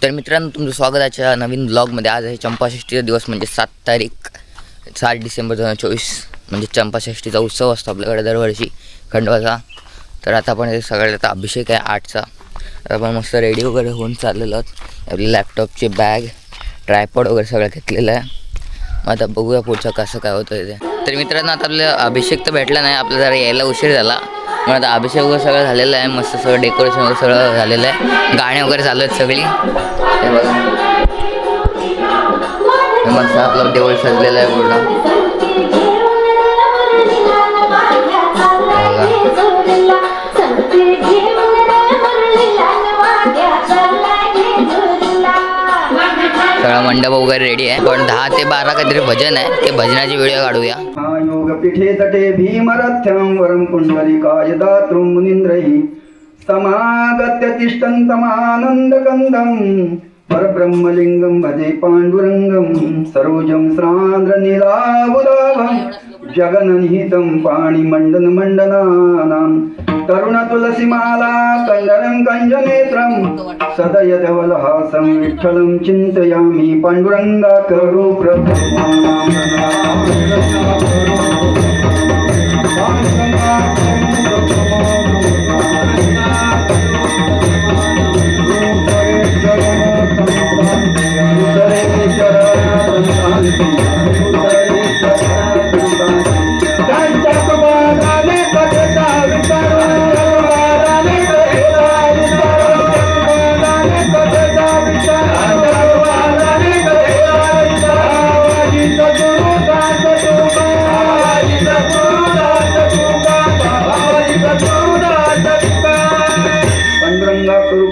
तर मित्रांनो, तुमचं स्वागत आहे नवीन ब्लॉगमध्ये. आज आहे चंपाषष्ठीचा दिवस, म्हणजे 7 डिसेंबर 2024. म्हणजे चंपाषष्ठीचा उत्सव असतो आपल्याकडे दरवर्षी खंडोबाचा. तर आता आपण सगळ्यात आता अभिषेक आहे 8चा. आपण मस्त रेडी वगैरे होऊन चाललेलो आहोत. आपली लॅपटॉपची बॅग, ट्रायपॉड वगैरे सगळं घेतलेलं आहे. मग आता बघूया पुढचं कसं काय होतं ते. तर मित्रांनो, आता आपल्याला अभिषेक तर भेटला नाही, आपल्याला जरा यायला उशीर झाला. मग आता अभिषेक वगैरे सगळं झालेलं आहे. मस्त सगळं डेकोरेशन वगैरे सगळं झालेलं आहे. गाणे वगैरे चालू आहेत सगळी. हे बघा, मस्त आपलं देऊळ सजलेलं आहे पूर्ण. सगळा मंडप वगैरे रेडी आहे. पण 10 ते 12 काहीतरी भजन आहे, ते भजनाची व्हिडिओ काढूया. योग पीठे तटे भीमरथ्यं वरं पुंडलिकाय दातृं मुनीन्द्रैः समागत्य तिष्ठन्तमानन्दकन्दं परब्रह्मलिङ्गं भजे पाण्डुरङ्गं सरोजं स्रान्द्रनीलाबुधाभं जगन्निहितं पाणिमण्डनमण्डनानां तरुणतुलसीमाला कण्डनं कञ्जनेत्रं सदयधवलहासं विठ्ठलं चिन्तयामि पाण्डुरङ्गाकरो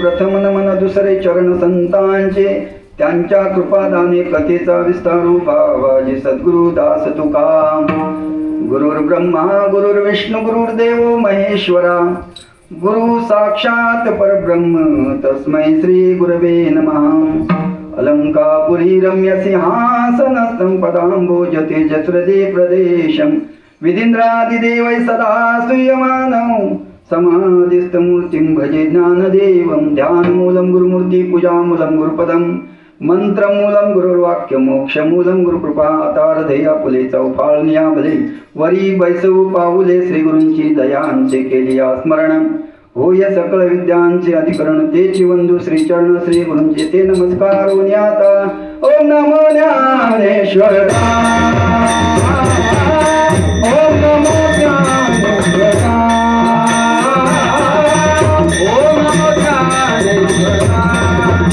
प्रथम नमन दुसरे चरण संतांचे त्यांच्या कृपादाने कथेचा विस्तारू भावाजी सद्गुरु दास तुका. गुरुर् ब्रह्मा गुरुर्विष्णू गुरुर्देव महेश्वरा गुरु साक्षात परब्रह्म तस्मै श्री गुरवे नमः. अलंकापुरी रम्य सिंहासनस्थं पदाम्बोजते जस्रदे प्रदेशं विधीन्द्रादिदेवै सदा स्तूयमानौ समाधिस्थमूर्तिं भजे ज्ञानदेवं. ध्यानमूलं गुरुमूर्ति पूजामूलं गुरुपदं मंत्रमूलं गुरुर्वाक्य मोक्षमूलं गुरुकृपा. तारधेया फुले चौफाळनिया भले वरी बैसव पाऊले श्री गुरूंची दयांचे केलिया स्मरण. होय सकळ विद्यांचे अधिकरण तेची वंदू श्री चरण श्री गुरूंचे ते नमस्कार होण्याता. ओम नमो ज्ञानेश्वरा ओम नमो ज्ञानेश्वरा ओम नमो ज्ञानेश्वरा ओम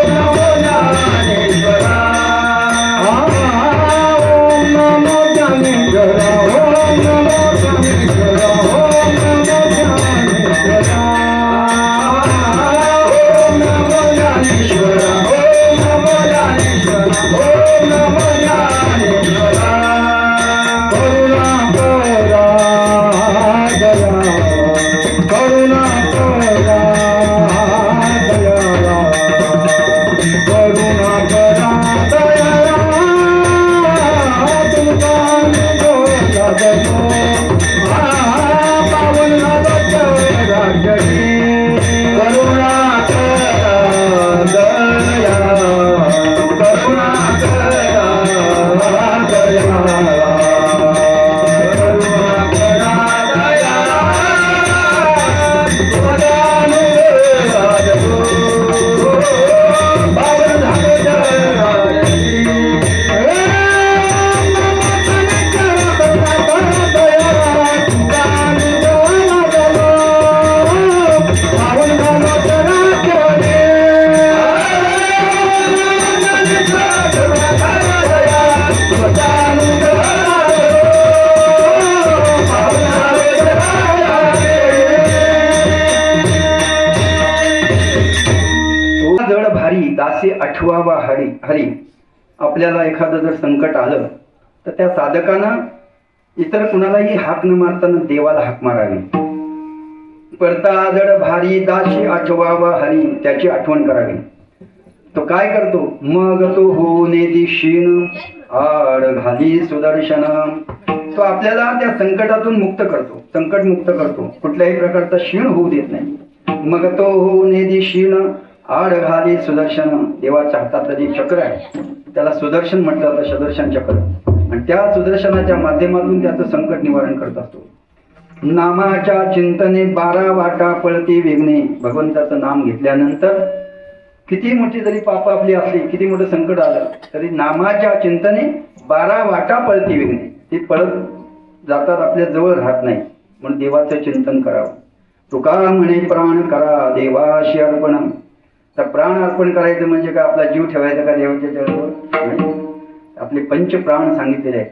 नमो ज्ञानेश्वरा ओम नमो ज्ञानेश्वरा ओम नमो ज्ञानेश्वरा ओम नमो ज्ञानेश्वरा ओम नमो ज्ञानेश्वरा. करुणा करा दया करुणा करा दया करुणा करा दया तुमका निरोधा दयो पावन राजनी. करुणा करा दया करुणा करा दया जड भारी दासी आठवावा हरी. आपल्याला एखादं जर संकट आलं तर त्या साधकानं इतर कुणालाही हाक न मारताना देवाला हाक मारावी. पडता जड भारी दासी आठवावा हरी, त्याची आठवण करावी. तो काय करतो, मग तो होऊने दिशीन आड घाली सुदर्शन. तो आपल्याला त्या संकटातून मुक्त करतो, संकट मुक्त करतो, कुठल्याही प्रकारचा क्षीण होऊ देत नाही. मग तो होऊन दिशीन आड घाली सुदर्शन. देवाच्या हातातलं जे चक्र आहे त्याला सुदर्शन म्हटलं जातं, सुदर्शन चक्र. आणि त्या सुदर्शनाच्या माध्यमातून त्याचं संकट निवारण करत असतो. नामाच्या चिंतने 12 वाटा पळती विघ्ने. भगवंताचं नाम घेतल्यानंतर किती मोठी जरी पाप आपली असली, किती मोठं संकट आलं तरी नामाच्या चिंतने 12 वाटा पळती विघ्ने. ती पळत जातात, आपल्या जवळ राहत नाही. म्हणून देवाचं चिंतन करावं. तुका म्हणे प्राण करा देवाशी अर्पण. तर प्राण अर्पण करायचं म्हणजे काय, आपला जीव ठेवायचा का देवाच्या चरणावर? नाही. आपले पंच प्राण सांगितलेले आहेत.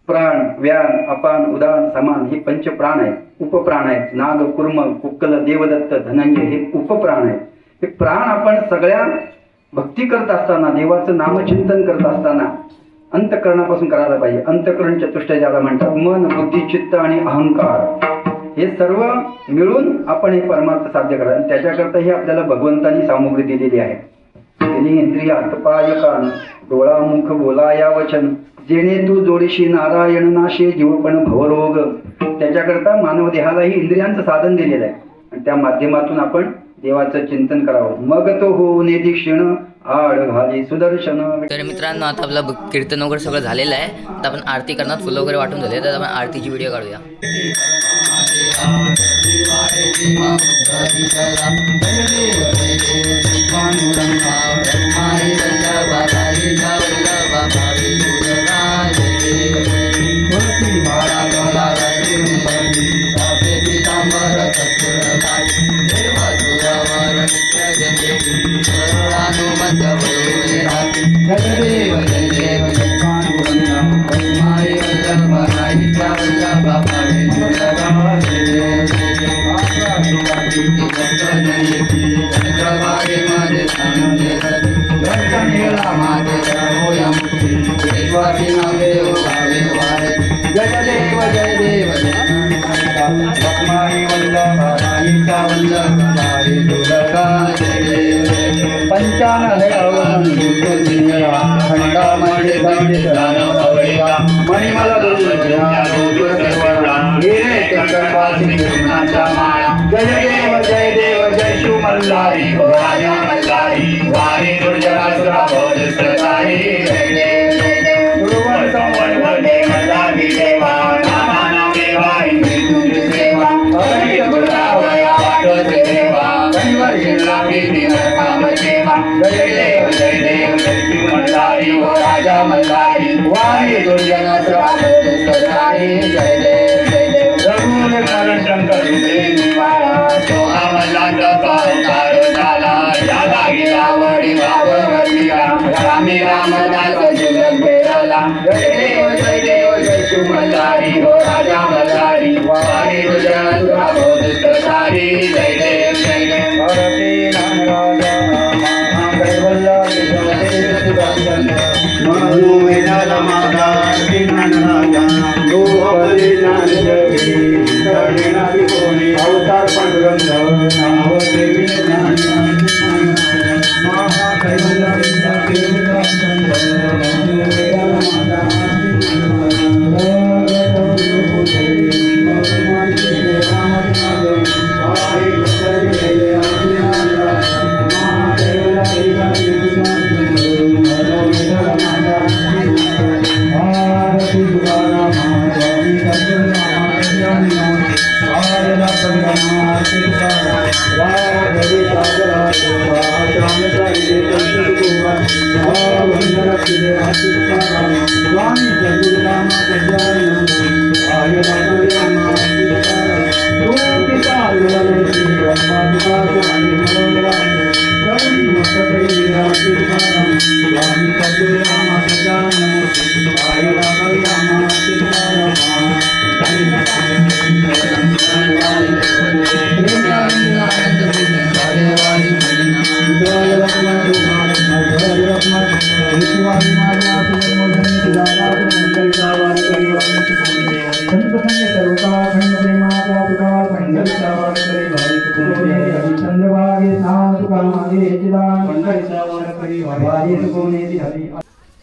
प्राण, व्यान, अपान, उदान, समान हे पंच प्राण आहेत. उपप्राण आहेत. नाग, कुर्म, कुक्कल, देवदत्त, धनंजय हे उपप्राण आहेत. हे प्राण आपण सगळ्या भक्ती करत असताना, देवाचं नामचिंतन करत असताना अंतःकरणापासून करायला पाहिजे. अंतःकरण चतुष्टय ज्याला म्हणतात. मन, बुद्धी, चित्त आणि अहंकार हे सर्व मिळून आपण हे परमार्थ साध्य करा. आणि त्याच्याकरता ही आपल्याला भगवंतानी सामुग्री दिलेली आहे. तिन्ही इंद्रिय हातपाय कान डोळा मुख बोला या वचन. जेणे तू जोडीशी नारायण नाशे जीवपण भवरोग. त्याच्याकरता मानव देहालाही इंद्रियांचं साधन दिलेलं आहे. आणि त्या माध्यमातून आपण देवाचं चिंतन करावं. मग तो होऊन दीक्षिण आड घाली सुदर्शन. तर मित्रांनो, आता आपलं कीर्तन वगैरे सगळं झालेलं आहे. आता आपण आरती करणार, फुलं वगैरे वाटून झाले, तर आपण आरतीची व्हिडिओ काढूया. जय देव जय शिव मल्हारी राजा मल्हारी वारी दुर्जनासुरा बोधसतारी. जय देव जय देव गुरुवर संवर वंदे मल्हारी देवा. नामा नामे वारी तुझी सेवा. हरी गुरुरावया वाटोचे देवा. कणवर शिरलामी निरकाम सेवा. जय देव जय शिव मल्हारी हो राजा मल्हारी वारी दुर्जनासुरा बोधसतारी. जय देव जय देव रघुवर कारण शंकर निवाळा. तो अमलांचा पावकार झाला. झाला गेला वडी वावरतीला. रामी रामदास जुलत फेरला. जय देव जय शिव मल्हारी हो राजा मल्हारी वारी दुर्जनासुरा बोधसतारी. जय देव जय देव हरते नाम राजा कैवल्य मनु वेदाला माता ज्ञान राजा गोपदी ज्ञान जगी करणारी कोणी अवतार पांडुरंग नाव देवी ज्ञान महा कैवल्य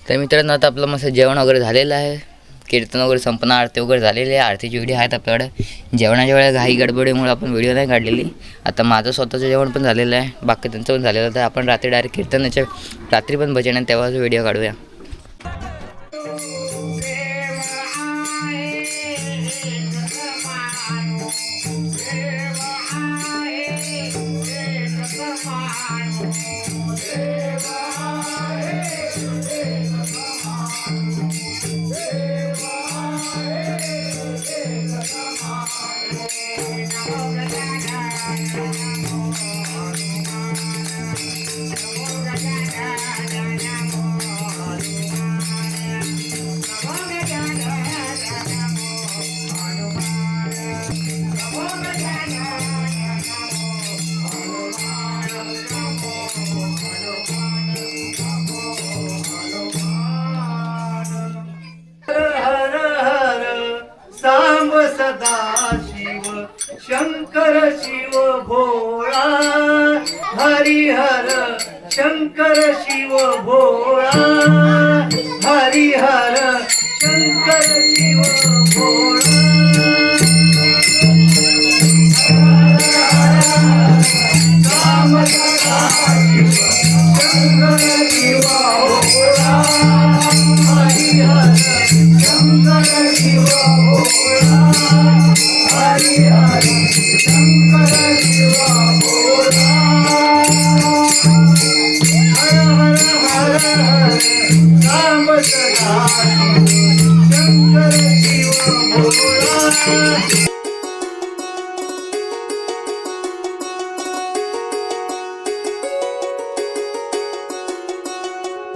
तर मित्रांनो, आता आपलं मस्त जेवण वगैरे झालेलं आहे. कीर्तन वगैरे संपन्न, आरती वगैरे झालेली आहे. आरतीची व्हिडिओ आहेत आपल्याकडे. जेवणाच्या वेळेला घाई गडबडीमुळे आपण व्हिडिओ नाही काढलेली. आता माझं स्वतःचं जेवण पण झालेलं आहे, बाकी त्यांचं पण झालेलं आहे. तर आपण रात्री डायरेक्ट कीर्तनाच्या रात्री पण भजन आहे तेव्हाच व्हिडिओ काढूया. सांब सदा शिव शंकर शिव भोळा, हरिहर शंकर शिव भोळा, हरिहर शंकर शिव भोळा. सांब सदा शिव शंकर शिव भोळा, हरिहर शंकर शिव भोळा, हरिहर शंकर शिव भोळा. हर हर हर हर सांब सदा शिव शंकर शिव भोळा.